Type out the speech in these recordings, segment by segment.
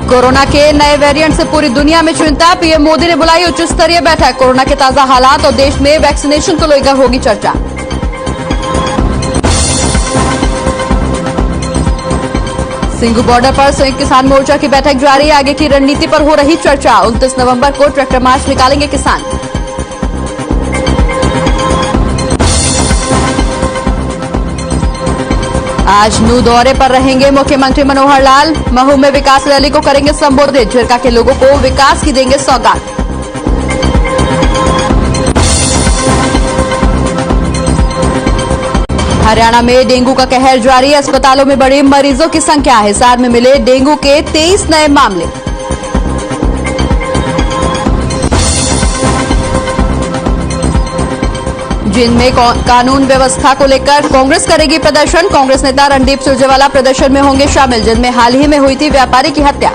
Corona के नए variant से पूरी दुनिया में चिंता। पीएम मोदी ने बुलाई उच्च स्तरीय बैठक। कोरोना के ताजा हालात और देश में वैक्सीनेशन को लेकर होगी चर्चा। सिंघू बॉर्डर पर संयुक्त किसान मोर्चा की बैठक जारी। आगे की रणनीति पर हो रही चर्चा। 29 नवंबर को ट्रैक्टर मार्च निकालेंगे किसान। आज नू दौरे पर रहेंगे मुख्यमंत्री मनोहर लाल। महू में विकास रैली को करेंगे संबोधित। झिरका के लोगों को विकास की देंगे सौगात। हरियाणा में डेंगू का कहर जारी। अस्पतालों में बढ़ी मरीजों की संख्या। हिसार में मिले डेंगू के 23 नए मामले। जींद में कानून व्यवस्था को लेकर कांग्रेस करेगी प्रदर्शन। कांग्रेस नेता रणदीप सुरजेवाला प्रदर्शन में होंगे शामिल। जींद में हाल ही में हुई थी व्यापारी की हत्या।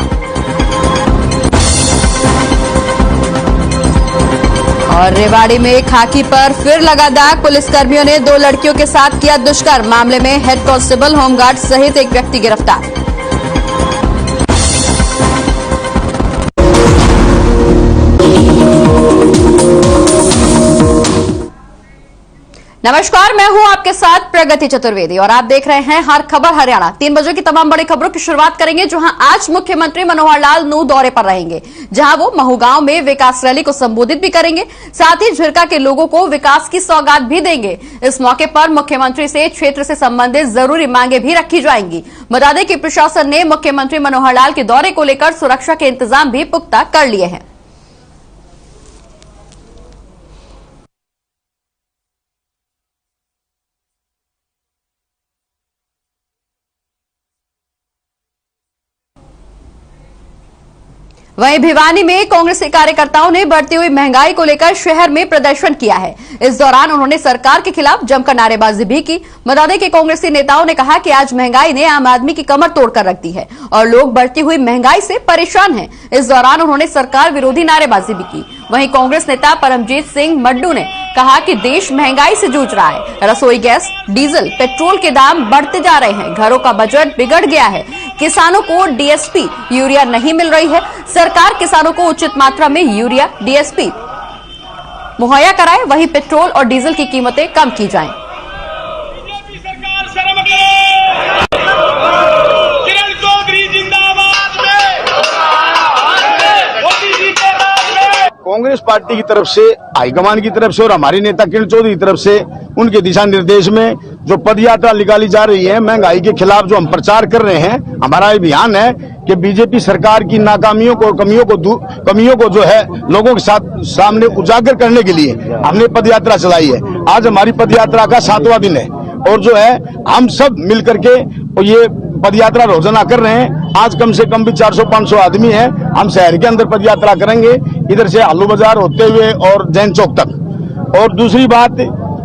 और रेवाड़ी में खाकी पर फिर लगा दाग। पुलिसकर्मियों ने 2 लड़कियों के साथ किया दुष्कर्म। मामले में हेड कांस्टेबल, होमगार्ड सहित एक व्यक्ति गिरफ्तार। नमस्कार, मैं हूं आपके साथ प्रगति चतुर्वेदी और आप देख रहे हैं हर खबर हरियाणा। 3 बजे की तमाम बड़ी खबरों की शुरुआत करेंगे, जहां आज मुख्यमंत्री मनोहर लाल नू दौरे पर रहेंगे, जहां वो महू गांव में विकास रैली को संबोधित भी करेंगे। साथ ही झिरका के लोगों को विकास की सौगात भी देंगे। इस मौके पर मुख्यमंत्री से क्षेत्र से संबंधित जरूरी मांगे भी रखी जाएंगी। बता दें कि प्रशासन ने मुख्यमंत्री मनोहर लाल के दौरे को लेकर सुरक्षा के इंतजाम भी पुख्ता कर लिए हैं। वहीं भिवानी में कांग्रेस के कार्यकर्ताओं ने बढ़ती हुई महंगाई को लेकर शहर में प्रदर्शन किया है। इस दौरान उन्होंने सरकार के खिलाफ जमकर नारेबाजी भी की। बता दें कि कांग्रेसी नेताओं ने कहा कि आज महंगाई ने आम आदमी की कमर तोड़कर रख दी है और लोग बढ़ती हुई महंगाई से परेशान हैं। इस दौरान उन्होंने सरकार विरोधी नारेबाजी भी की। वहीं कांग्रेस नेता परमजीत सिंह मड्डू ने कहा कि देश महंगाई से जूझ रहा है। रसोई गैस, डीजल, पेट्रोल के दाम बढ़ते जा रहे हैं। घरों का बजट बिगड़ गया है। किसानों को डीएसपी यूरिया नहीं मिल रही है। सरकार किसानों को उचित मात्रा में यूरिया, डीएसपी मुहैया कराए। वहीं पेट्रोल और डीजल की कीमतें कम की जाएं। कांग्रेस पार्टी की तरफ से, हाईकमान की तरफ से और हमारी नेता किरण चौधरी की तरफ से उनके दिशा निर्देश में जो पदयात्रा निकाली जा रही है, महंगाई के खिलाफ जो हम प्रचार कर रहे हैं, हमारा अभियान है कि बीजेपी सरकार की नाकामियों को, कमियों को जो है लोगों के साथ सामने उजागर करने के लिए हमने पदयात्रा चलाई है। आज हमारी पदयात्रा का 7वां दिन है और जो है हम सब मिलकर के ये पदयात्रा रोजाना कर रहे हैं। आज कम से कम भी 400-500 आदमी है। हम शहर के अंदर पदयात्रा करेंगे, इधर से आलू बाजार होते हुए और जैन चौक तक। और दूसरी बात,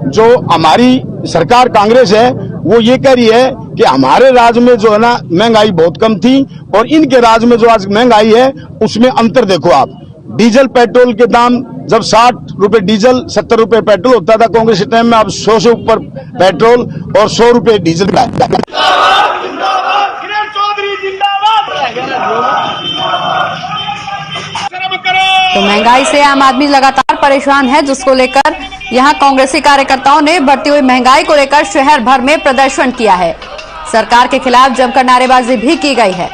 जो हमारी सरकार कांग्रेस है वो ये कह रही है कि हमारे राज्य में जो है ना महंगाई बहुत कम थी और इनके राज्य में जो आज महंगाई है उसमें अंतर देखो आप। डीजल पेट्रोल के दाम जब 60 रुपए डीजल, 70 रुपए पेट्रोल होता था कांग्रेस के टाइम में, अब 100 से ऊपर पेट्रोल और 100 रुपए डीजल। तो महंगाई से आम आदमी लगातार परेशान है, जिसको लेकर यहां कांग्रेसी कार्यकर्ताओं ने बढ़ती हुई महंगाई को लेकर शहर भर में प्रदर्शन किया है। सरकार के खिलाफ जमकर नारेबाजी भी की गई है।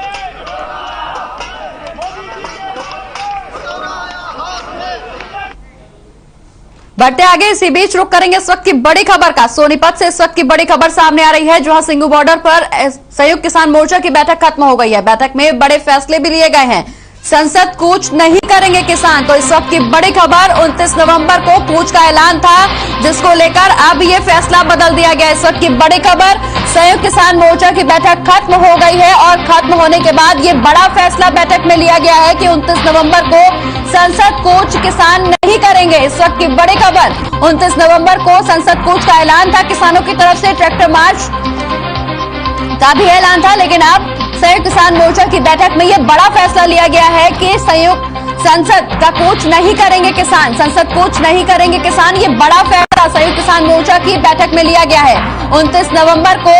बढ़ते आगे, इसी बीच रुक करेंगे इस वक्त की बड़ी खबर का। सोनीपत से इस वक्त की बड़ी खबर सामने आ रही है, जहां सिंघू बॉर्डर पर संयुक्त किसान मोर्चा की बैठक खत्म हो गई है। बैठक में बड़े फैसले भी लिए गए हैं। संसद कूच नहीं करेंगे किसान। तो इस वक्त की बड़ी खबर, 29 नवंबर को कूच का ऐलान था, जिसको लेकर अब ये फैसला बदल दिया गया। इस वक्त की बड़ी खबर, संयुक्त किसान मोर्चा की बैठक खत्म हो गई है और खत्म होने के बाद ये बड़ा फैसला बैठक में लिया गया है कि 29 नवंबर को संसद कूच किसान नहीं करेंगे। इस वक्त की बड़ी खबर, 29 नवंबर को संसद कूच का ऐलान था। किसानों की तरफ से ट्रैक्टर मार्च का भी ऐलान था, लेकिन अब संयुक्त किसान मोर्चा की बैठक में यह बड़ा फैसला लिया गया है कि संसद का कूच नहीं करेंगे किसान। संसद कूच नहीं करेंगे किसान, ये बड़ा फैसला संयुक्त किसान मोर्चा की बैठक में लिया गया है। 29 नवंबर को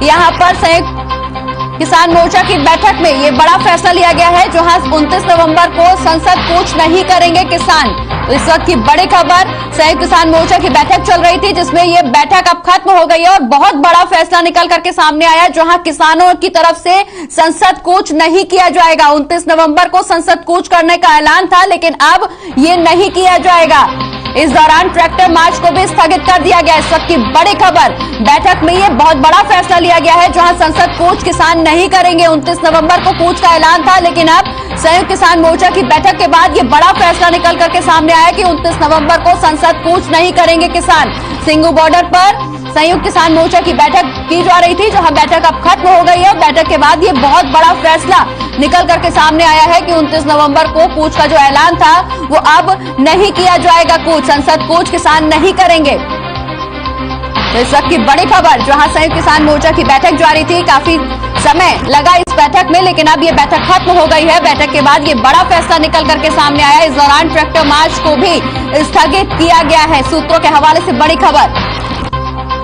यहां पर संयुक्त किसान मोर्चा की बैठक में ये बड़ा फैसला लिया गया है, जहां 29 नवंबर को संसद कूच नहीं करेंगे किसान। तो इस वक्त की बड़ी खबर, संयुक्त किसान मोर्चा की बैठक चल रही थी, जिसमें ये बैठक अब खत्म हो गई है और बहुत बड़ा फैसला निकल करके सामने आया, जहां किसानों की तरफ से संसद कूच नहीं किया जाएगा। 29 नवंबर को संसद कूच करने का ऐलान था, लेकिन अब ये नहीं किया जाएगा। इस दौरान ट्रैक्टर मार्च को भी स्थगित कर दिया गया। इस वक्त की बड़ी खबर, बैठक में ये बहुत बड़ा फैसला लिया गया है, जहां संसद कूच किसान नहीं करेंगे। 29 नवंबर को कूच का ऐलान था, लेकिन अब संयुक्त किसान मोर्चा की बैठक के बाद ये बड़ा फैसला निकल करके सामने आया कि 29 नवंबर को संसद कूच नहीं करेंगे किसान। सिंगू बॉर्डर पर संयुक्त किसान मोर्चा की बैठक की जा रही थी, जहां बैठक अब खत्म हो गई है। बैठक के बाद ये बहुत बड़ा फैसला निकल करके सामने आया है कि 29 नवंबर को कूच का जो ऐलान था वो अब नहीं किया जाएगा। कूच, संसद कूच किसान नहीं करेंगे। तो इस वक्त की बड़ी खबर, जहां संयुक्त किसान मोर्चा की बैठक जारी थी, काफी समय लगा इस बैठक में, लेकिन अब ये बैठक खत्म हो गई है। बैठक के बाद ये बड़ा फैसला निकल करके सामने आया। इस दौरान ट्रैक्टर मार्च को भी स्थगित किया गया है। सूत्रों के हवाले से बड़ी खबर,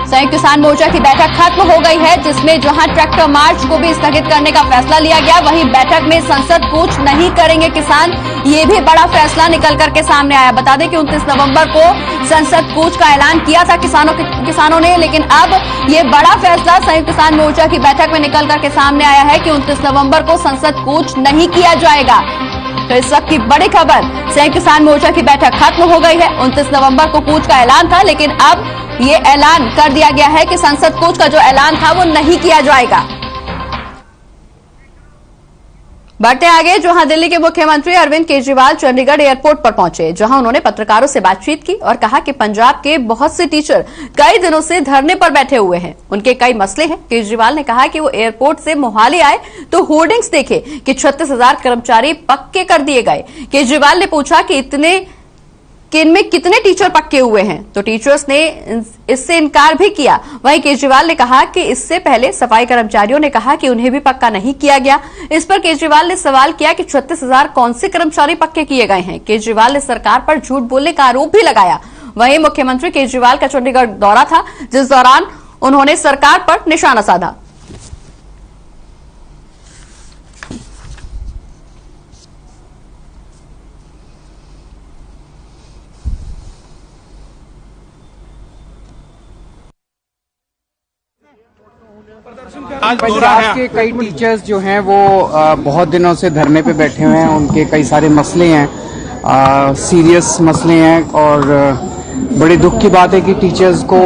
संयुक्त किसान मोर्चा की बैठक खत्म हो गई है, जिसमें जहां ट्रैक्टर मार्च को भी स्थगित करने का फैसला लिया गया, वहीं बैठक में संसद कूच नहीं करेंगे किसान, ये भी बड़ा फैसला निकल करके सामने आया। बता दें कि 29 नवंबर को संसद कूच का ऐलान किया था किसानों ने, लेकिन अब ये बड़ा फैसला संयुक्त किसान मोर्चा की बैठक में निकल करके सामने आया है कि 29 नवंबर को संसद कूच नहीं किया जाएगा। तो इस वक्त की बड़ी खबर, संयुक्त किसान मोर्चा की बैठक खत्म हो गई है। 29 नवंबर को कूच का ऐलान था, लेकिन अब ये ऐलान कर दिया गया है कि संसद कूच का जो ऐलान था वो नहीं किया जाएगा। बढ़ते आगे, जहां दिल्ली के मुख्यमंत्री अरविंद केजरीवाल चंडीगढ़ एयरपोर्ट पर पहुंचे, जहां उन्होंने पत्रकारों से बातचीत की और कहा कि पंजाब के बहुत से टीचर कई दिनों से धरने पर बैठे हुए हैं, उनके कई मसले हैं। केजरीवाल ने कहा कि वो एयरपोर्ट से मोहाली आए तो होर्डिंग्स देखे कि 36,000 कर्मचारी पक्के कर दिए गए। केजरीवाल ने पूछा कि इनमें कितने टीचर पक्के हुए हैं, तो टीचर्स ने इससे इनकार भी किया। वहीं केजरीवाल ने कहा कि इससे पहले सफाई कर्मचारियों ने कहा कि उन्हें भी पक्का नहीं किया गया। इस पर केजरीवाल ने सवाल किया कि 36,000 कौन से कर्मचारी पक्के किए गए हैं। केजरीवाल ने सरकार पर झूठ बोलने का आरोप भी लगाया। वहीं मुख्यमंत्री केजरीवाल का चंडीगढ़ दौरा था, जिस दौरान उन्होंने सरकार पर निशाना साधा। पंजाब के कई टीचर्स जो हैं वो बहुत दिनों से धरने पे बैठे हुए हैं। उनके कई सारे मसले हैं, सीरियस मसले हैं, और बड़े दुख की बात है कि टीचर्स को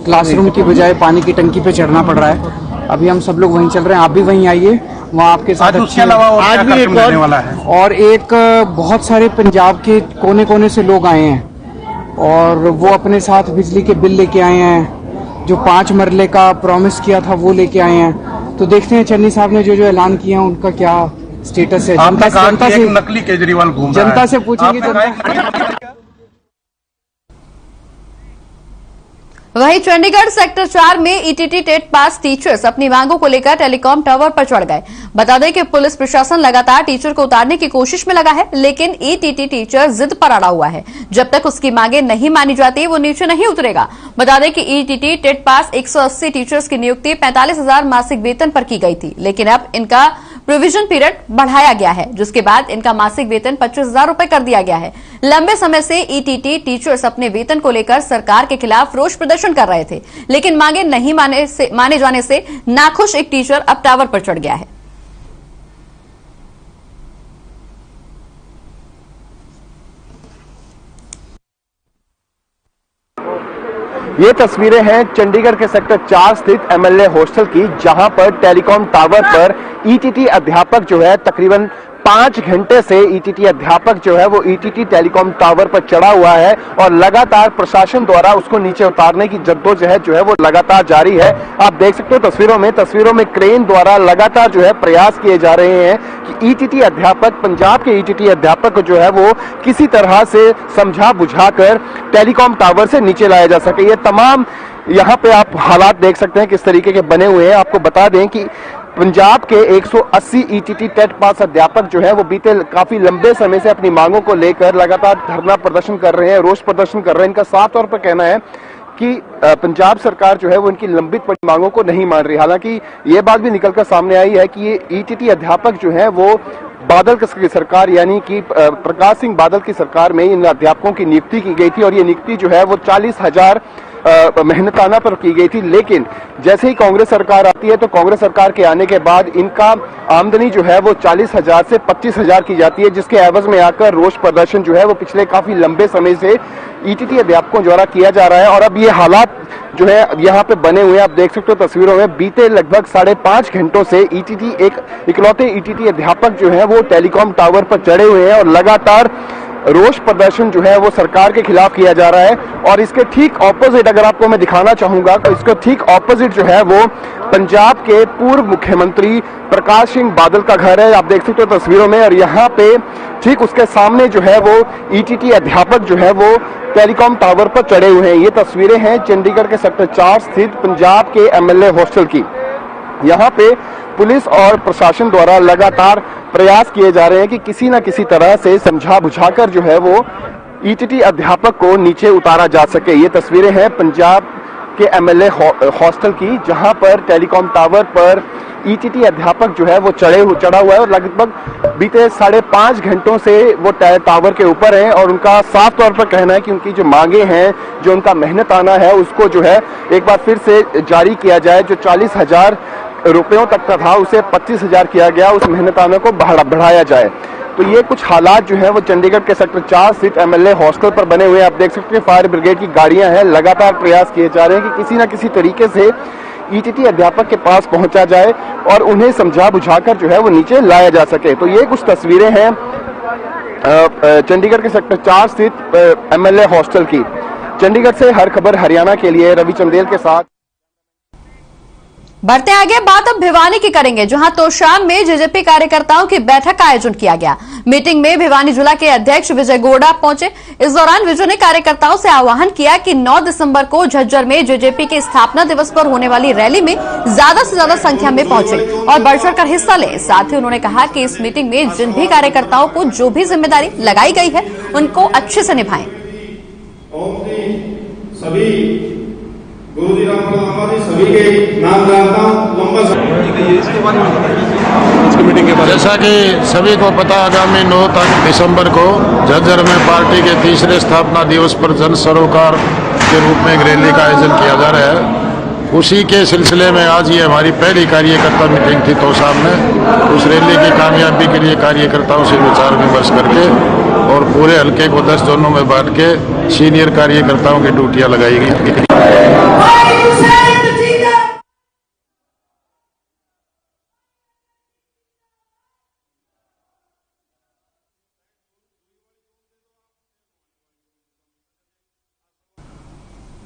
क्लासरूम की बजाय पानी की टंकी पे चढ़ना पड़ रहा है। अभी हम सब लोग वहीं चल रहे हैं, आप भी वहीं आइए, वहाँ आपके साथ उसके अलावा आज भी एक वाला है। और एक बहुत सारे पंजाब के कोने कोने से लोग आए हैं और वो अपने साथ बिजली के बिल लेके आए हैं, जो 5 मरले का प्रॉमिस किया था वो लेके आए हैं। तो देखते हैं चन्नी साहब ने जो ऐलान किया है उनका क्या स्टेटस है। जनता से नकली केजरीवाल घूम रहा है, जनता से पूछेंगे। जनता वहीं चंडीगढ़ सेक्टर 4 में ईटीटी टेट पास टीचर्स अपनी मांगों को लेकर टेलीकॉम टावर पर चढ़ गए। बता दें कि पुलिस प्रशासन लगातार टीचर को उतारने की कोशिश में लगा है, लेकिन ईटीटी टीचर जिद पर अड़ा हुआ है। जब तक उसकी मांगे नहीं मानी जाती वो नीचे नहीं उतरेगा। बता दें कि ईटीटी टेट पास 180 टीचर्स की नियुक्ति 45,000 मासिक वेतन पर की गई थी, लेकिन अब इनका प्रोविजन पीरियड बढ़ाया गया है, जिसके बाद इनका मासिक वेतन 25,000 रुपए कर दिया गया है। लंबे समय से ईटीटी टीचर्स अपने वेतन को लेकर सरकार के खिलाफ रोष प्रदर्शन कर रहे थे, लेकिन मांगे नहीं माने जाने से नाखुश एक टीचर अब टावर पर चढ़ गया है। ये तस्वीरें हैं चंडीगढ़ के सेक्टर 4 स्थित एमएलए हॉस्टल की, जहां पर टेलीकॉम टावर पर ईटीटी अध्यापक जो है तकरीबन 5 घंटे से ईटीटी अध्यापक जो है वो ईटीटी टेलीकॉम टावर पर चढ़ा हुआ है और लगातार प्रशासन द्वारा उसको नीचे उतारने की जद्दोजहद जो है वो लगातार जारी है। आप देख सकते हो तस्वीरों में क्रेन द्वारा लगातार जो है प्रयास किए जा रहे हैं कि ईटीटी अध्यापक, पंजाब के ईटीटी अध्यापक को जो है वो किसी तरह से समझा बुझाकर टेलीकॉम टावर से नीचे लाया जा सके। ये तमाम यहाँ पे आप हालात देख सकते हैं किस तरीके के बने हुए हैं। आपको बता दें कि पंजाब के 180 ईटीटी टेट पास अध्यापक जो है वो बीते काफी लंबे समय से अपनी मांगों को लेकर लगातार धरना प्रदर्शन कर रहे हैं, रोष प्रदर्शन कर रहे हैं। इनका साफ तौर पर कहना है कि पंजाब सरकार जो है वो इनकी लंबित पड़ी मांगों को नहीं मान रही। हालांकि ये बात भी निकलकर सामने आई है कि ये ईटीटी अध्यापक जो है वो बादल की सरकार यानी कि प्रकाश सिंह बादल की सरकार में इन अध्यापकों की नियुक्ति की गई थी और ये नियुक्ति जो है वो 40,000 मेहनताना पर की गई थी। लेकिन जैसे ही कांग्रेस सरकार आती है तो कांग्रेस सरकार के आने के बाद इनका आमदनी जो है वो 40,000 से 25,000 की जाती है, जिसके एवज में आकर रोष प्रदर्शन जो है वो पिछले काफी लंबे समय से ईटीटी अध्यापकों द्वारा किया जा रहा है। और अब ये हालात जो है यहाँ पे बने हुए हैं, आप देख सकते हो तस्वीरों में। बीते लगभग 5.5 घंटों से ईटीटी इकलौते ईटीटी अध्यापक जो है वो टेलीकॉम टावर पर चढ़े हुए हैं और लगातार रोष प्रदर्शन जो है वो सरकार के खिलाफ किया जा रहा है। और इसके ठीक ऑपोजिट अगर आपको मैं दिखाना चाहूंगा तो इसके ठीक ऑपोजिट जो है वो पंजाब के पूर्व मुख्यमंत्री प्रकाश सिंह बादल का घर है, आप देख सकते हो तस्वीरों में। और यहाँ पे ठीक उसके सामने जो है वो ईटीटी अध्यापक जो है वो टेलीकॉम टावर पर चढ़े हुए हैं। ये तस्वीरें हैं चंडीगढ़ के सेक्टर 4 स्थित पंजाब के एमएलए हॉस्टल की। यहाँ पे पुलिस और प्रशासन द्वारा लगातार प्रयास किए जा रहे हैं कि किसी न किसी तरह से समझा बुझाकर जो है वो ईटीटी अध्यापक को नीचे उतारा जा सके। ये तस्वीरें हैं पंजाब के एमएलए हॉस्टल की, जहां पर टेलीकॉम टावर पर ईटीटी अध्यापक जो है वो चढ़ा हुआ है और लगभग बीते 5.5 घंटों से वो टावर के ऊपर हैं। और उनका साफ तौर पर कहना है कि उनकी जो मांगे हैं, जो उनका मेहनताना है, उसको जो है एक बार फिर से जारी किया जाए। जो 40,000 रुपयों तक का था उसे 25,000 किया गया, उस मेहनताना को बढ़ाया जाए। तो ये कुछ हालात जो है वो चंडीगढ़ के सेक्टर 4 स्थित एमएलए हॉस्टल पर बने हुए हैं। आप देख सकते हैं फायर ब्रिगेड की गाड़ियां हैं, लगातार प्रयास किए जा रहे हैं कि किसी न किसी तरीके से ईटीटी अध्यापक के पास पहुंचा जाए और उन्हें समझा बुझाकर जो है वो नीचे लाया जा सके। तो ये कुछ तस्वीरें हैं चंडीगढ़ के सेक्टर 4 स्थित एमएलए हॉस्टल की। चंडीगढ़ से हर खबर हरियाणा के लिए रवि चंदेल के साथ। बढ़ते आगे, बात अब भिवानी की करेंगे, जहां तोशाम में जेजेपी कार्यकर्ताओं की बैठक का आयोजन किया गया। मीटिंग में भिवानी जिला के अध्यक्ष विजय गोड़ा पहुंचे। इस दौरान विजय ने कार्यकर्ताओं से आह्वान किया कि 9 दिसंबर को झज्जर में जेजेपी के स्थापना दिवस पर होने वाली रैली में ज्यादा से ज्यादा संख्या में पहुंचे और बढ़ चढ़कर हिस्सा लें। साथ ही उन्होंने कहा कि इस मीटिंग में जिन भी कार्यकर्ताओं को जो भी जिम्मेदारी लगाई गई है उनको अच्छे से निभाएं। गुरुजी रामपाल सभी के नाम जानता हूँ, लंबा जैसा कि सभी को पता, आगामी 9 दिसंबर को झज्जर में पार्टी के 3रे स्थापना दिवस पर जन सरोकार के रूप में एक रैली का आयोजन किया जा रहा है। उसी के सिलसिले में आज ये हमारी पहली कार्यकर्ता मीटिंग थी तोशाम में। उस रैली की कामयाबी के लिए कार्यकर्ताओं से विचार विमर्श करके और पूरे हल्के को 10 जोनों में बांट के सीनियर कार्यकर्ताओं की ड्यूटियां लगाई गई।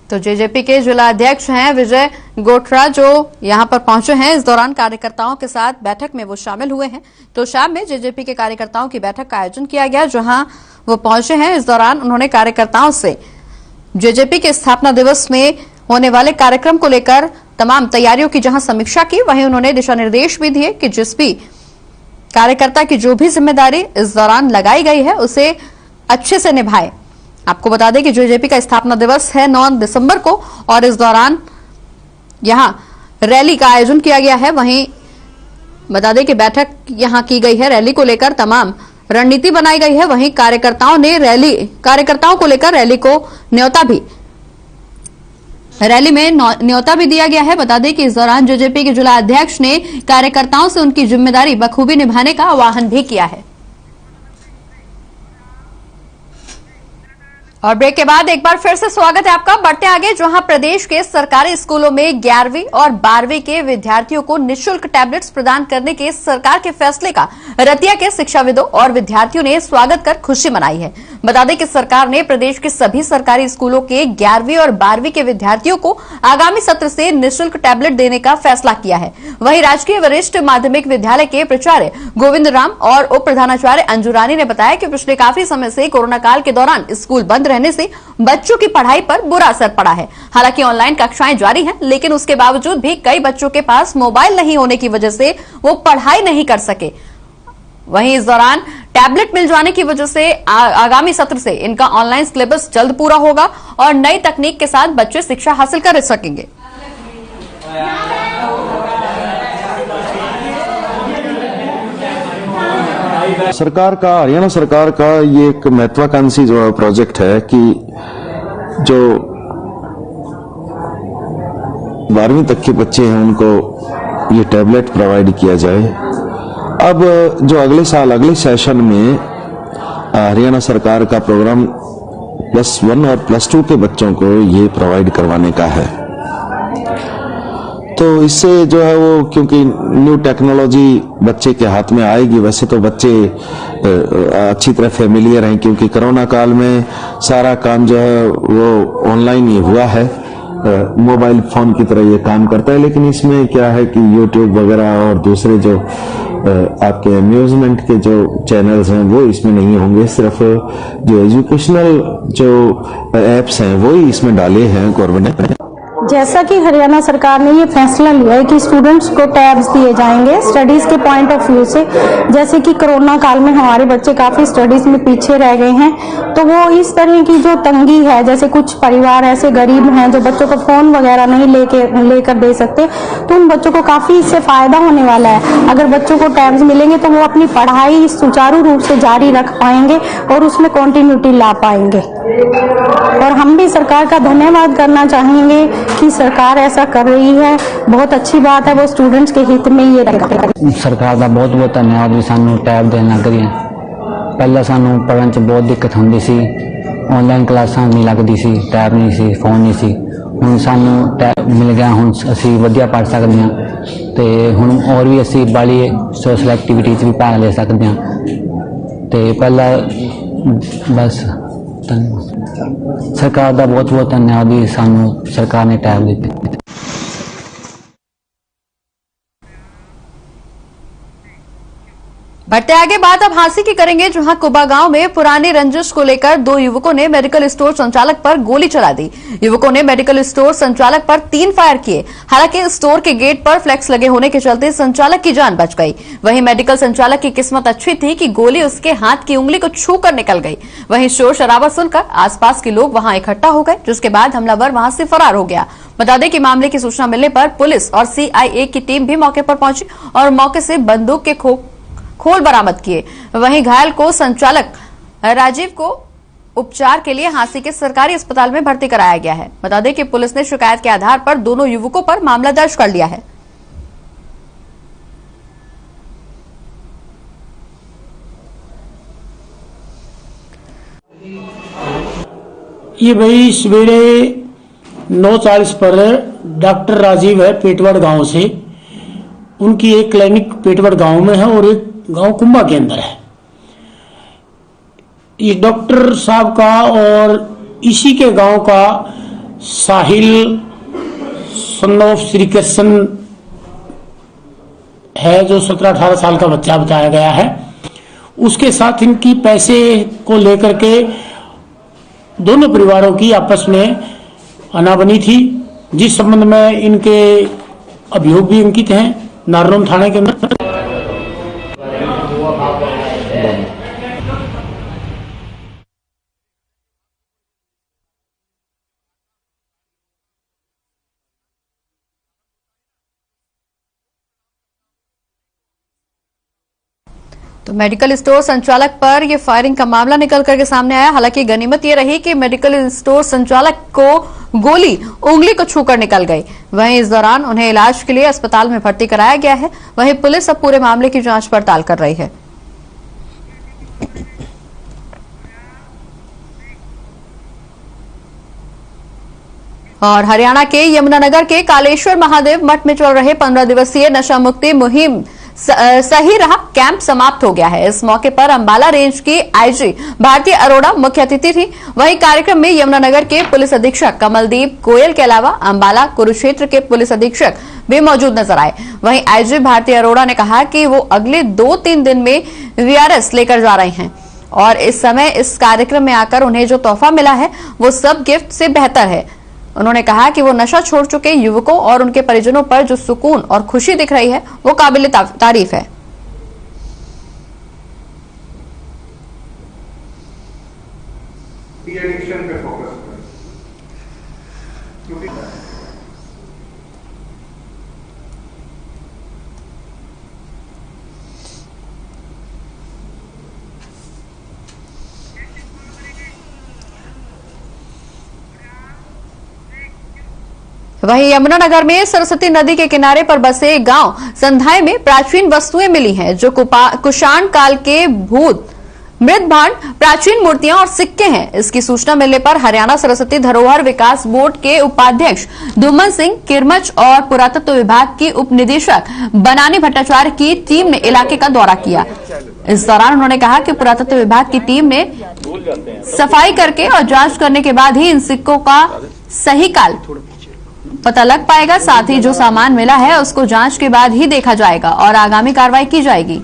तो जेजेपी के जिला अध्यक्ष हैं विजय गोठरा, जो यहां पर पहुंचे हैं। इस दौरान कार्यकर्ताओं के साथ बैठक में वो शामिल हुए हैं। तो शाम में जेजेपी के कार्यकर्ताओं की बैठक का आयोजन किया गया, जहां वो पहुंचे हैं। इस दौरान उन्होंने कार्यकर्ताओं से जेजेपी के स्थापना दिवस में होने वाले कार्यक्रम को लेकर तमाम तैयारियों की जहां समीक्षा की, वहीं उन्होंने दिशा निर्देश भी दिए कि जिस भी कार्यकर्ता की जो भी जिम्मेदारी इस दौरान लगाई गई है उसे अच्छे से निभाए। आपको बता दें कि जेजेपी का स्थापना दिवस है 9 दिसंबर को और इस दौरान यहां रैली का आयोजन किया गया है। वहीं बता दें कि बैठक यहां की गई है, रैली को लेकर तमाम रणनीति बनाई गई है। वहीं कार्यकर्ताओं को लेकर रैली में न्योता भी दिया गया है। बता दें कि इस दौरान जेजेपी के जिला अध्यक्ष ने कार्यकर्ताओं से उनकी जिम्मेदारी बखूबी निभाने का आह्वान भी किया है। और ब्रेक के बाद एक बार फिर से स्वागत है आपका। बढ़ते आगे, जहां प्रदेश के सरकारी स्कूलों में 11वीं और 12वीं के विद्यार्थियों को निःशुल्क टैबलेट्स प्रदान करने के सरकार के फैसले का रतिया के शिक्षाविदों और विद्यार्थियों ने स्वागत कर खुशी मनाई है। बता दें कि सरकार ने प्रदेश के सभी सरकारी स्कूलों के 11वीं और 12वीं के विद्यार्थियों को आगामी सत्र से निःशुल्क टैबलेट देने का फैसला किया है। वहीं राजकीय वरिष्ठ माध्यमिक विद्यालय के प्राचार्य गोविंद राम और उप प्रधानाचार्य अंजू रानी ने बताया कि पिछले काफी समय से कोरोना काल के दौरान स्कूल बंद रहने से बच्चों की पढ़ाई पर बुरा असर पड़ा है। हालांकि ऑनलाइन कक्षाएं जारी हैं, लेकिन उसके बावजूद भी कई बच्चों के पास मोबाइल नहीं होने की वजह से वो पढ़ाई नहीं कर सके। वहीं इस दौरान टैबलेट मिल जाने की वजह से आगामी सत्र से इनका ऑनलाइन सिलेबस जल्द पूरा होगा और नई तकनीक के साथ बच्चे शिक्षा हासिल कर सकेंगे। सरकार का, हरियाणा सरकार का ये एक महत्वाकांक्षी जो प्रोजेक्ट है कि जो 12वीं तक के बच्चे हैं उनको ये टैबलेट प्रोवाइड किया जाए। अब जो अगले साल अगले सेशन में हरियाणा सरकार का प्रोग्राम +1 और +2 के बच्चों को ये प्रोवाइड करवाने का है। तो इससे जो है वो, क्योंकि न्यू टेक्नोलॉजी बच्चे के हाथ में आएगी, वैसे तो बच्चे अच्छी तरह फेमिलियर हैं क्योंकि कोरोना काल में सारा काम जो है वो ऑनलाइन ही हुआ है, मोबाइल फोन की तरह ये काम करता है। लेकिन इसमें क्या है कि यूट्यूब वगैरह और दूसरे जो आपके अम्यूजमेंट के जो चैनल्स हैं वो इसमें नहीं होंगे, सिर्फ जो एजुकेशनल जो एप्स हैं वो ही इसमें डाले हैं गवर्नमेंट ने। जैसा कि हरियाणा सरकार ने ये फैसला लिया है कि स्टूडेंट्स को टैब्स दिए जाएंगे स्टडीज के पॉइंट ऑफ व्यू से, जैसे कि कोरोना काल में हमारे बच्चे काफी स्टडीज में पीछे रह गए हैं, तो वो इस तरह की जो तंगी है, जैसे कुछ परिवार ऐसे गरीब हैं जो बच्चों को फोन वगैरह नहीं लेकर दे सकते, तो उन बच्चों को काफी इससे फायदा होने वाला है। अगर बच्चों को टैब्स मिलेंगे तो वो अपनी पढ़ाई सुचारू रूप से जारी रख पाएंगे और उसमें कंटिन्यूटी ला पाएंगे। और हम भी सरकार का धन्यवाद करना चाहेंगे कि सरकार ऐसा कर रही है, बहुत अच्छी बात है, वो स्टूडेंट्स के हित में ये सरकार का बहुत बहुत धन्यवाद भी सानू टैब देन लग रही है। पहले सानू पढ़न च बहुत दिक्कत होंदी सी, ऑनलाइन क्लासां नहीं लगदी सी, टैब नहीं सी, फोन नहीं सी। हुण सानू टैब मिल गया, हुण असीं वधिया पढ़ सकदे हां ते हुण और भी असीं बाली सोशल एक्टिविटी च भी भाग ले सकदे हां ते पहला बस सरकार का बहुत बहुत धन्यवाद जी, सानू सरकार ने टैब दिते। बढ़ते आगे बात अब हांसी की करेंगे, जहां कुबा गांव में पुरानी रंजिश को लेकर 2 युवकों ने मेडिकल स्टोर संचालक पर गोली चला दी। युवकों ने मेडिकल स्टोर संचालक पर 3 फायर किए। हालांकि स्टोर के गेट पर फ्लैक्स लगे होने के चलते संचालक की जान बच गई। वहीं मेडिकल संचालक की किस्मत अच्छी थी कि गोली उसके हाथ की उंगली को छूकर निकल गई। वहीं शोर शराबा सुनकर आसपास के लोग वहां इकट्ठा हो गए, जिसके बाद हमलावर वहां से फरार हो गया। बता दें कि मामले की सूचना मिलने पर पुलिस और सीआईए की टीम भी मौके पर पहुंची और मौके से बंदूक के खोल बरामद किए। वहीं घायल को संचालक राजीव को उपचार के लिए हांसी के सरकारी अस्पताल में भर्ती कराया गया है। बता दें कि पुलिस ने शिकायत के आधार पर दोनों युवकों पर मामला दर्ज कर लिया है। ये भाई सवेरे 9:40 पर डॉक्टर राजीव है पेटवड़ गांव से, उनकी एक क्लिनिक पेटवड़ गांव में है और एक गांव कुंभा के अंदर है। इस डॉक्टर साहब का और इसी के गांव का साहिल सन ऑफ श्री कृष्ण है, जो 17-18 साल का बच्चा बताया गया है। उसके साथ इनकी पैसे को लेकर के दोनों परिवारों की आपस में अनाबनी थी, जिस संबंध में इनके अभियोग भी अंकित हैं नारनौल थाने के अंदर। तो मेडिकल स्टोर संचालक पर यह फायरिंग का मामला निकल करके सामने आया। हालांकि गनीमत यह रही कि मेडिकल स्टोर संचालक को गोली उंगली को छूकर निकल गई। वहीं इस दौरान उन्हें इलाज के लिए अस्पताल में भर्ती कराया गया है। वहीं पुलिस अब पूरे मामले की जांच पड़ताल कर रही है। और हरियाणा के यमुनानगर के कालेश्वर महादेव मठ में चल रहे 15 दिवसीय नशा मुक्ति मुहिम सही रहा कैंप समाप्त हो गया है। इस मौके पर अंबाला रेंज की आईजी भारती अरोड़ा मुख्य अतिथि थी। वहीं कार्यक्रम में यमुनानगर के पुलिस अधीक्षक कमलदीप गोयल के अलावा अंबाला कुरुक्षेत्र के पुलिस अधीक्षक भी मौजूद नजर आए। वहीं आईजी भारती अरोड़ा ने कहा कि वो अगले 2-3 दिन में वीआरएस लेकर जा रहे हैं और इस समय इस कार्यक्रम में आकर उन्हें जो तोहफा मिला है वो सब गिफ्ट से बेहतर है। उन्होंने कहा कि वो नशा छोड़ चुके युवकों और उनके परिजनों पर जो सुकून और खुशी दिख रही है वो काबिल तारीफ है। वहीं यमुनानगर में सरस्वती नदी के किनारे पर बसे गांव संधाय में प्राचीन वस्तुएं मिली हैं जो कुषाण काल के भूत मृत भांड, प्राचीन मूर्तियां और सिक्के हैं। इसकी सूचना मिलने पर हरियाणा सरस्वती धरोहर विकास बोर्ड के उपाध्यक्ष धूमन सिंह किरमच और पुरातत्व विभाग की उप निदेशक बनानी भट्टाचार्य की टीम ने इलाके का दौरा किया। इस दौरान उन्होंने कहा कि पुरातत्व विभाग की टीम ने सफाई करके और जांच करने के बाद ही इन सिक्कों का सही काल पता लग पाएगा। साथ ही जो सामान मिला है उसको जांच के बाद ही देखा जाएगा और आगामी कार्रवाई की जाएगी।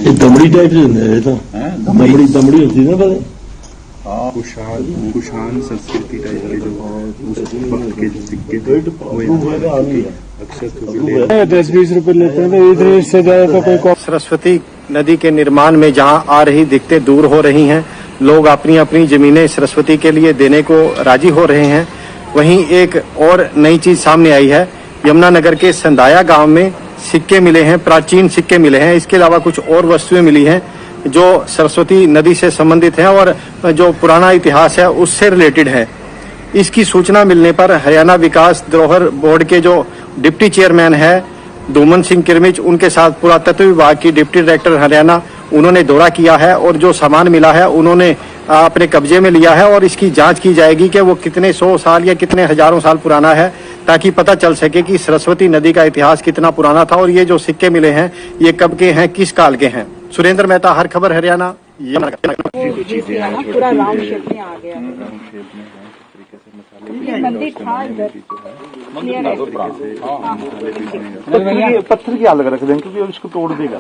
दमड़ी टाइप से तो दमड़ी होती है ना, कुषाण संस्कृति टाइप के जो वक्त के सिक्के 10-20 रुपए लेते हैं तो इधर से ज्यादा तो कोई। सरस्वती नदी के निर्माण में जहां आ रही दिक्कतें दूर हो रही हैं, लोग अपनी अपनी जमीनें सरस्वती के लिए देने को राजी हो रहे हैं, वहीं एक और नई चीज सामने आई है। यमुनानगर के संधाया गांव में सिक्के मिले हैं, प्राचीन सिक्के मिले हैं। इसके अलावा कुछ और वस्तुएं मिली हैं जो सरस्वती नदी से संबंधित हैं और जो पुराना इतिहास है उससे रिलेटेड है। इसकी सूचना मिलने पर हरियाणा विकास धरोहर बोर्ड के जो डिप्टी चेयरमैन है धूमन सिंह किरमिच, उनके साथ पुरातत्व विभाग की डिप्टी डायरेक्टर हरियाणा, उन्होंने दौरा किया है और जो सामान मिला है उन्होंने अपने कब्जे में लिया है और इसकी जांच की जाएगी कि वो कितने 100 साल या कितने हजारों साल पुराना है, ताकि पता चल सके कि सरस्वती नदी का इतिहास कितना पुराना था और ये जो सिक्के मिले हैं ये कब के हैं, किस काल के हैं। सुरेंद्र मेहता, हर खबर हरियाणा। पूरा राउंड शेप में आ गया। पत्थर की अलग रख दें क्योंकि उसको तोड़ देगा।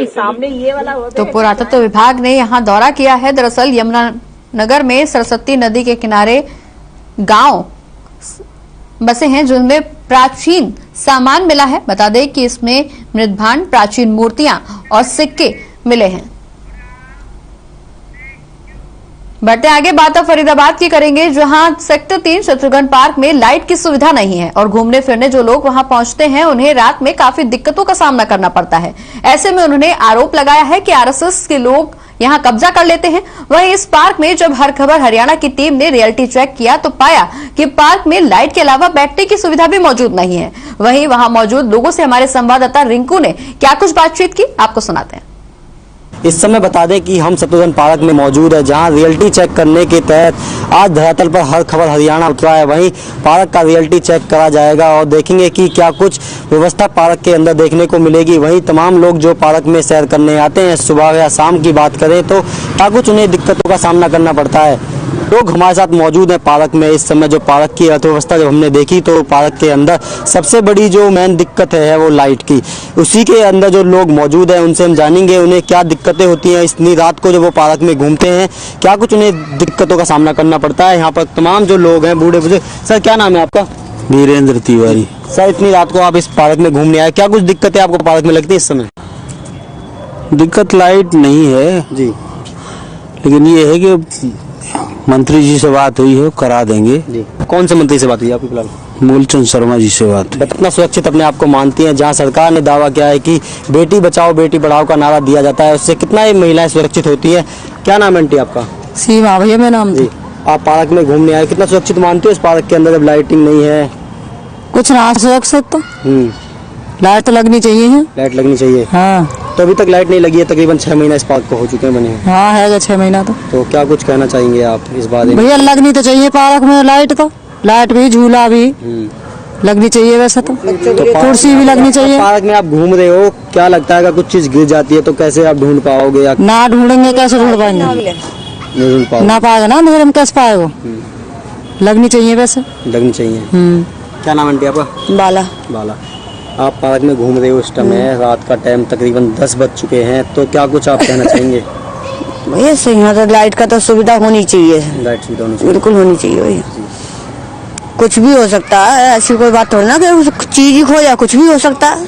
सामने ये वाला तो पुरातत्व विभाग ने यहां दौरा किया है। दरअसल यमुनानगर में सरस्वती नदी के किनारे गांव बसे हैं जिनमें प्राचीन सामान मिला है। बता दें कि इसमें मृत भांड, प्राचीन मूर्तियां और सिक्के मिले हैं। बढ़ते आगे बात अब फरीदाबाद की करेंगे, जहां सेक्टर 3 शत्रुघ्न पार्क में लाइट की सुविधा नहीं है और घूमने फिरने जो लोग वहां पहुंचते हैं उन्हें रात में काफी दिक्कतों का सामना करना पड़ता है। ऐसे में उन्होंने आरोप लगाया है कि आरएसएस के लोग यहां कब्जा कर लेते हैं। वहीं इस पार्क में जब हर खबर हरियाणा की टीम ने रियलिटी चेक किया तो पाया कि पार्क में लाइट के अलावा बैठने की सुविधा भी मौजूद नहीं है। वहीं वहां मौजूद लोगों से हमारे संवाददाता रिंकू ने क्या कुछ बातचीत की, आपको सुनाते हैं। इस समय बता दें कि हम शत्रुघ्न पार्क में मौजूद है, जहां रियलिटी चेक करने के तहत आज धरातल पर हर खबर हरियाणा उतरा है। वहीं पार्क का रियलिटी चेक करा जाएगा और देखेंगे कि क्या कुछ व्यवस्था पार्क के अंदर देखने को मिलेगी। वहीं तमाम लोग जो पार्क में सैर करने आते हैं सुबह या शाम की बात करें तो क्या कुछ उन्हें दिक्कतों का सामना करना पड़ता है। लोग हमारे साथ मौजूद हैं पार्क में। इस समय जो पार्क की अर्थव्यवस्था जब हमने देखी तो पार्क के अंदर सबसे बड़ी जो मेन दिक्कत है वो लाइट की। उसी के अंदर जो लोग मौजूद हैं उनसे हम जानेंगे उन्हें क्या दिक्कतें होती हैं इतनी रात को जब वो पार्क में घूमते हैं, क्या कुछ उन्हें दिक्कतों का सामना करना पड़ता है। यहाँ पर तमाम जो लोग हैं बूढ़े बुजुर्ग। सर क्या नाम है आपका? वीरेंद्र तिवारी। सर इतनी रात को आप इस पार्क में घूमने आए, क्या कुछ दिक्कतें आपको पार्क में लगती है इस समय? दिक्कत लाइट नहीं है जी, लेकिन ये है कि मंत्री जी से बात हुई है, करा देंगे जी। कौन से मंत्री से बात हुई आपकी फिलहाल? मूलचंद शर्मा जी से बात। कितना सुरक्षित अपने आप को मानती हैं? जहां सरकार ने दावा किया है कि बेटी बचाओ बेटी पढ़ाओ का नारा दिया जाता है, उससे कितना ये महिलाएं सुरक्षित होती है? क्या नाम है आंटी आपका? सीमा भैया मेरा नाम। जी, आप पार्क में घूमने आए, कितना सुरक्षित मानते हो इस पार्क के अंदर जब लाइटिंग नहीं है? कुछ ना सुरक्षित तो लाइट तो लगनी चाहिए है। लाइट लगनी चाहिए। हाँ, तो अभी तक लाइट नहीं लगी है, तकरीबन 6 महीना इस पार्क को हो चुके हैं बने। हाँ है 6 महीना। तो क्या कुछ कहना चाहेंगे आप इस बारे में? भैया लगनी तो चाहिए पार्क में लाइट, तो लाइट भी झूला भी लगनी चाहिए। वैसे तो कुर्सी भी लगनी चाहिए। पार्क में आप घूम रहे हो, क्या लगता है अगर कुछ चीज गिर जाती है तो कैसे आप ढूंढ पाओगे? या ना ढूंढेंगे कैसे ढूंढ पाएंगे? नहीं ढूंढ पाओगे, ना पाएगा ना अंधेरे में कैसे पाएगा? लगनी चाहिए वैसे, लगनी चाहिए। क्या नाम आंटी आपका? बाला। बाला। आप पार्क में घूम रहे हो, इस टाइम है रात का टाइम, तकरीबन 10 बज चुके हैं, तो क्या कुछ आप कहना चाहेंगे? भैया सही है, तो लाइट का तो सुविधा होनी चाहिए। लाइट सुविधा होनी चाहिए, बिल्कुल होनी चाहिए भैया। कुछ भी हो सकता है, ऐसी कोई बात थोड़ी ना कि चीज ही खो जाए, कुछ भी हो सकता है।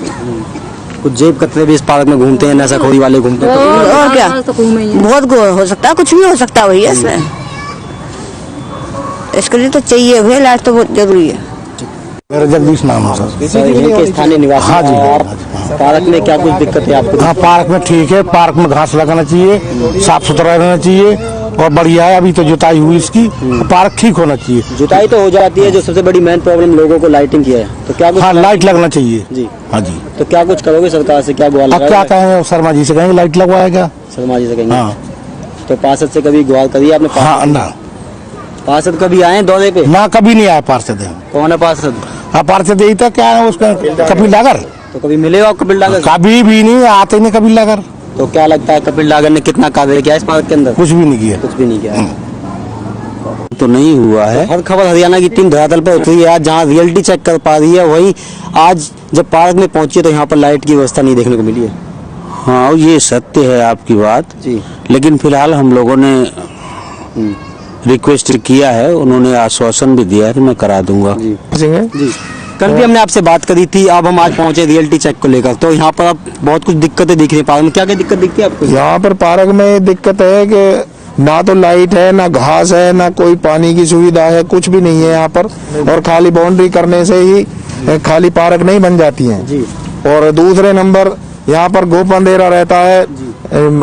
कुछ जेब कतरे भी इस पार्क में घूमते हैं, नशाखोरी वाले घूमते हैं, और क्या बहुत हो सकता है, कुछ भी हो सकता है भैया इसमें। इसके लिए तो चाहिए भैया, लाइट तो बहुत जरूरी है। मेरा जगदीश नाम है सर। यहीं के स्थानीय निवासी। हाँ जी। और पार्क में क्या कुछ दिक्कत है आपको? हाँ, पार्क में ठीक है, पार्क में घास लगाना चाहिए, साफ सुथरा रहना चाहिए और बढ़िया है। अभी तो जुताई हुई इसकी, पार्क ठीक होना चाहिए। जुताई तो हो जाती है, जो सबसे बड़ी मेन प्रॉब्लम लोगों को लाइटिंग की है, तो क्या कुछ? हाँ, लाइट लगना चाहिए जी। हाँ जी। तो क्या कुछ करोगे सरकार से? क्या गुहार अब क्या कहेंगे, शर्मा जी से कहेंगे लाइट लगवाएगा। शर्मा जी से कहेंगे। हाँ। तो पार्षद से कभी गुहार करी आपने? हाँ ना, पार्षद कभी आए दौरे पे? ना कभी नहीं आया पार्षद। कौन है पार्षद? हाँ, पार्षद यही था, क्या है उसका, कपिल डागर। तो कभी मिले हो आप कपिल डागर? कभी भी नहीं आते, नहीं कपिल डागर। तो क्या लगता है कपिल डागर ने कितना कार्य किया इस पार्क के अंदर? कुछ भी नहीं किया। कुछ भी नहीं किया। तो नहीं हुआ है। हर खबर हरियाणा की टीम धरातल पर उतरी है आज, जहां रियलिटी चेक कर पा रही है, वहीं आज जब पार्क में पहुंची तो यहाँ पर लाइट की व्यवस्था नहीं देखने को मिली है। हाँ, ये सत्य है आपकी बात जी। लेकिन फिलहाल हम लोगों ने रिक्वेस्ट किया है, उन्होंने आश्वासन भी दिया है कि मैं करा दूंगा। जी। कल भी हमने आपसे बात करी थी, अब हम आज पहुंचे रियलिटी चेक को लेकर, तो यहाँ पर अब बहुत कुछ दिक्कतें दिख रही है पार्क में। क्या क्या दिक्कत दिखती है आपको? यहाँ पर पार्क में दिक्कत है कि ना तो लाइट है, ना घास है, ना कोई पानी की सुविधा है, कुछ भी नहीं है यहाँ पर। और खाली बाउंड्री करने से ही खाली पार्क नहीं बन जाती है जी। और दूसरे नंबर यहाँ पर गोप अंधेरा रहता है।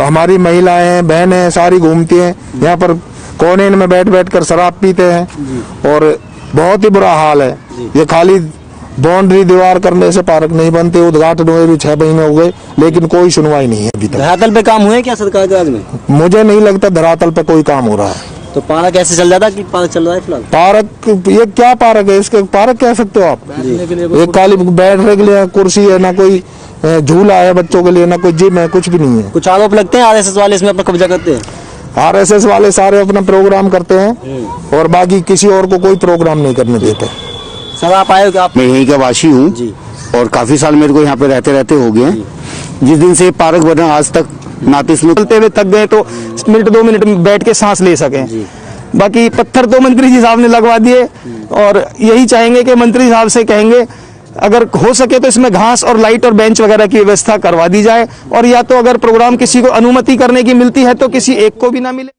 हमारी महिलाएं बहनें सारी घूमती हैं यहाँ पर, कोने में बैठ बैठ कर शराब पीते हैं और बहुत ही बुरा हाल है। ये खाली बाउंड्री दीवार करने से पार्क नहीं बनते। उद्घाटन हुए भी 6 महीने हो गए, लेकिन कोई सुनवाई नहीं है अभी तक। धरातल पे काम हुए क्या सरकार के राज में? मुझे नहीं लगता धरातल पे कोई काम हो रहा है। तो पार्क ऐसे चल जाता कि पार्क चल रहा है फिलहाल? पार्क, ये क्या पार्क है, इसके पार्क कह सकते हो आप? एक खाली बैठने के लिए कुर्सी है, ना कोई झूला है बच्चों के लिए, ना कोई जिम है, कुछ भी नहीं है। कुछ आरोप लगते हैं आरएसएस वाले इसमें अपना कब्जा करते हैं? आरएसएस वाले सारे अपना प्रोग्राम करते हैं और बाकी किसी और को कोई प्रोग्राम नहीं करने देते। सर आप आए हो कि आप? मैं यहीं का वासी हूँ और काफी साल मेरे को यहाँ पे रहते रहते हो गए हैं। जिस दिन से पार्क बना आज तक ना तो इसमें चलते हुए थक गए तो मिनट 2 मिनट में बैठ के सांस ले सकें। बाकी पत्थर तो मंत्री जी साहब ने लगवा दिए और यही चाहेंगे कि मंत्री साहब से कहेंगे अगर हो सके तो इसमें घास और लाइट और बेंच वगैरह की व्यवस्था करवा दी जाए, और या तो अगर प्रोग्राम किसी को अनुमति करने की मिलती है तो किसी एक को भी ना मिले।